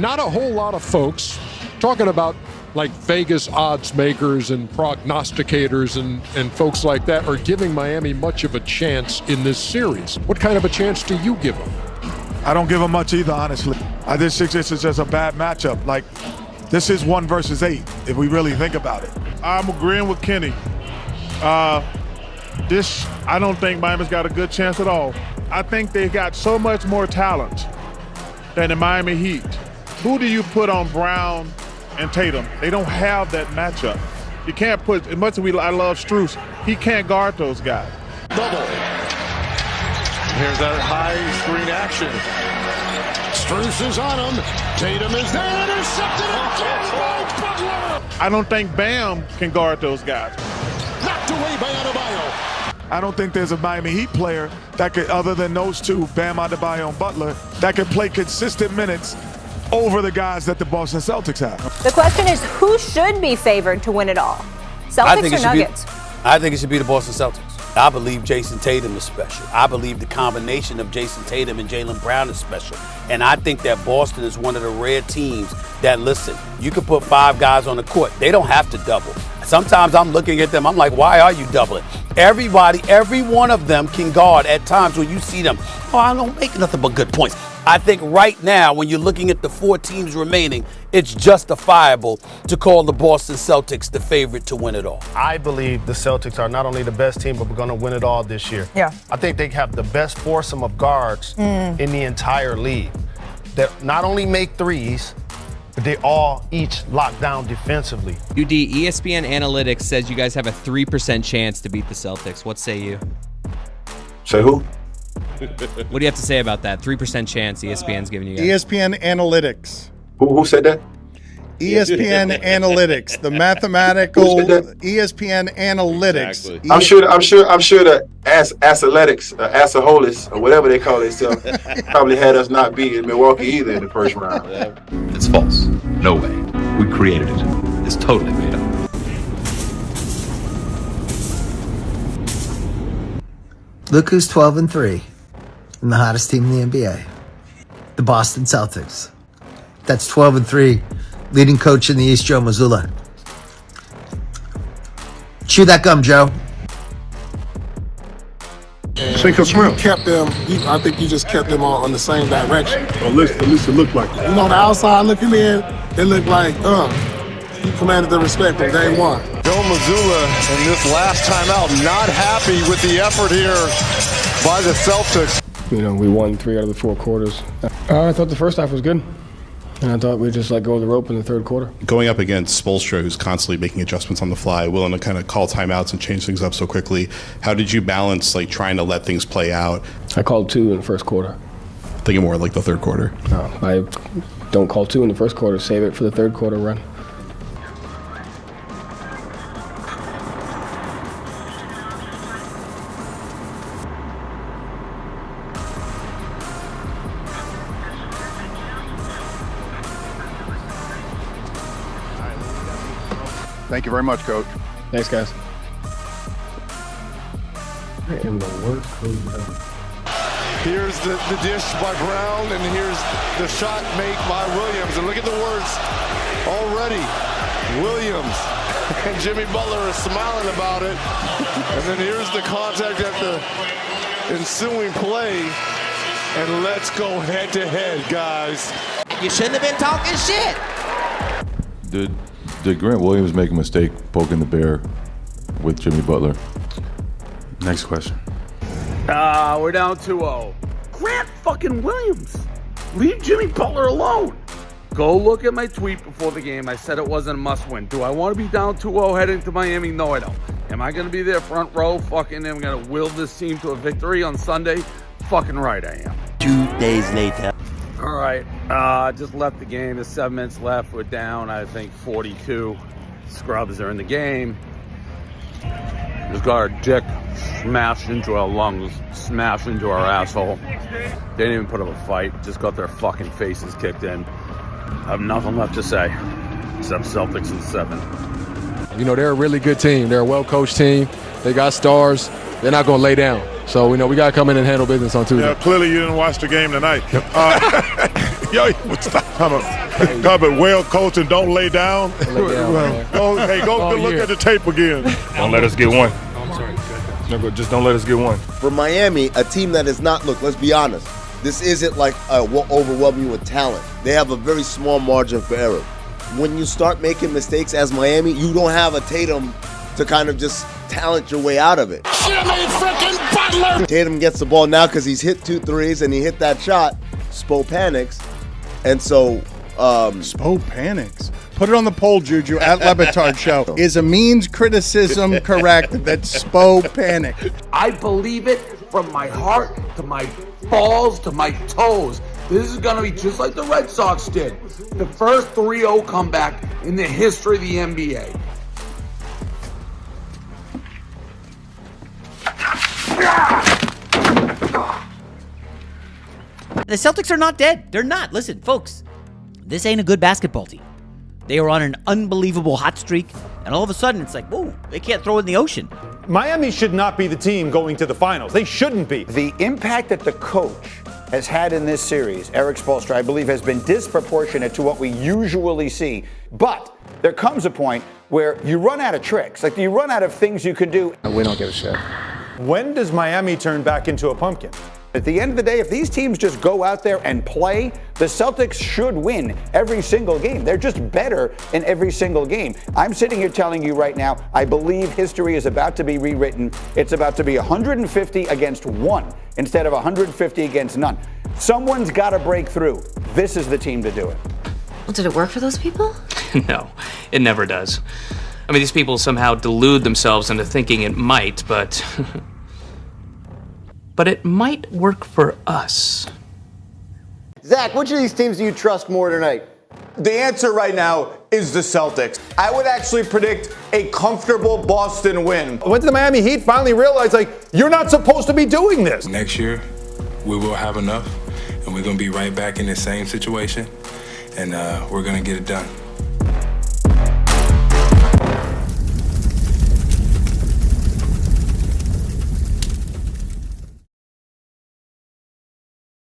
not a whole lot of folks talking about like Vegas odds makers and prognosticators and folks like that are giving Miami much of a chance in this series. What kind of a chance do you give them? I don't give them much either, honestly. I just think this is just a bad matchup. Like, this is 1 versus 8, if we really think about it. I'm agreeing with Kenny. I don't think Miami's got a good chance at all. I think they got so much more talent than the Miami Heat. Who do you put on Brown and Tatum? They don't have that matchup. You can't put, as much as I love Strus, he can't guard those guys. Double. Here's that high screen action. Strus is on him. Tatum is there, intercepted. I don't think Bam can guard those guys. Knocked away by Adebayo. I don't think there's a Miami Heat player that could, other than those two, Bam Adebayo and Butler, that could play consistent minutes over the guys that the Boston Celtics have. The question is, who should be favored to win it all? Celtics or Nuggets? I think it should be the Boston Celtics. I believe Jason Tatum is special. I believe the combination of Jason Tatum and Jaylen Brown is special. And I think that Boston is one of the rare teams that, listen, you can put 5 guys on the court. They don't have to double. Sometimes I'm looking at them, I'm like, why are you doubling? Everybody, every one of them can guard at times when you see them. Oh, I don't make nothing but good points. I think right now, when you're looking at the 4 teams remaining, it's justifiable to call the Boston Celtics the favorite to win it all. I believe the Celtics are not only the best team, but we're going to win it all this year. Yeah. I think they have the best foursome of guards in the entire league that not only make threes, but they all each lock down defensively. UD, ESPN Analytics says you guys have a 3% chance to beat the Celtics. What say you? Say who? What do you have to say about that? 3% chance ESPN's giving you guys. ESPN Analytics. Who said that? ESPN Analytics, the mathematical ESPN Analytics. Exactly. I'm sure the Athletics, Assaholis, or whatever they call themselves, probably had us not beat in Milwaukee either in the first round. It's false. No way. We created it. It's totally made up. Look who's 12-3 and the hottest team in the NBA, the Boston Celtics. That's 12-3. Leading coach in the East, Joe Mazzulla. Chew that gum, Joe. Sink or swim. Kept them. I think you just kept them all in the same direction. At least it looked like it. You know, the outside looking in, it looked like, you commanded the respect from day one. Joe Mazzulla in this last time out, not happy with the effort here by the Celtics. You know, we won 3 out of the 4 quarters. I thought the first half was good. And I thought we'd just let go of the rope in the third quarter. Going up against Spoelstra, who's constantly making adjustments on the fly, willing to kind of call timeouts and change things up so quickly, how did you balance like trying to let things play out? I called 2 in the first quarter. Thinking more like the third quarter. No, I don't call 2 in the first quarter. Save it for the third quarter run. Thank you very much, Coach. Thanks, guys. Here's the dish by Brown, and here's the shot made by Williams. And look at the words already. Williams and Jimmy Butler are smiling about it. And then here's the contact at the ensuing play. And let's go head-to-head, guys. You shouldn't have been talking shit. Did Grant Williams make a mistake poking the bear with Jimmy Butler? Next question. We're down 2-0. Grant fucking Williams. Leave Jimmy Butler alone. Go look at my tweet before the game. I said it wasn't a must-win. Do I want to be down 2-0 heading to Miami? No, I don't. Am I going to be there front row fucking I'm going to will this team to a victory on Sunday? Fucking right I am. 2 days later. All right, just left the game. There's 7 minutes left. We're down, I think, 42. Scrubs are in the game. Just got our dick smashed into our lungs, smashed into our asshole. They didn't even put up a fight. Just got their fucking faces kicked in. I have nothing left to say, except Celtics in 7. You know, they're a really good team. They're a well-coached team. They got stars. They're not going to lay down. So, we got to come in and handle business on Tuesday. Yeah, clearly you didn't watch the game tonight. Yo, stop it. Well coached and don't lay down. Go look at the tape again. Don't let us get one. Just don't let us get one. For Miami, a team that is not, look, let's be honest. This isn't like overwhelming you with talent. They have a very small margin for error. When you start making mistakes as Miami, you don't have a Tatum to kind of just talent your way out of it. Jimmy freaking Butler! Tatum gets the ball now because he's hit 2 threes and he hit that shot. Spo panics. And so... Spo panics. Put it on the poll, Juju, at Lebitard Show. Is Amin's criticism correct that Spo panicked? I believe it from my heart to my balls to my toes. This is going to be just like the Red Sox did. The first 3-0 comeback in the history of the NBA. The Celtics are not dead. They're not. Listen, folks, this ain't a good basketball team. They are on an unbelievable hot streak, and all of a sudden it's like, whoa, they can't throw it in the ocean. Miami should not be the team going to the finals. They shouldn't be. The impact that the coach has had in this series, Eric Spoelstra, I believe, has been disproportionate to what we usually see. But there comes a point where you run out of tricks. Like, you run out of things you can do. We don't give a shit. When does Miami turn back into a pumpkin? At the end of the day, if these teams just go out there and play, the Celtics should win every single game. They're just better in every single game. I'm sitting here telling you right now, I believe history is about to be rewritten. It's about to be 150 against 1 instead of 150 against none. Someone's got to break through. This is the team to do it. Well, did it work for those people? No, it never does. I mean, these people somehow delude themselves into thinking it might, but... but it might work for us. Zach, which of these teams do you trust more tonight? The answer right now is the Celtics. I would actually predict a comfortable Boston win. Once the Miami Heat finally realized, like, you're not supposed to be doing this. Next year, we will have enough, and we're going to be right back in the same situation, and we're going to get it done.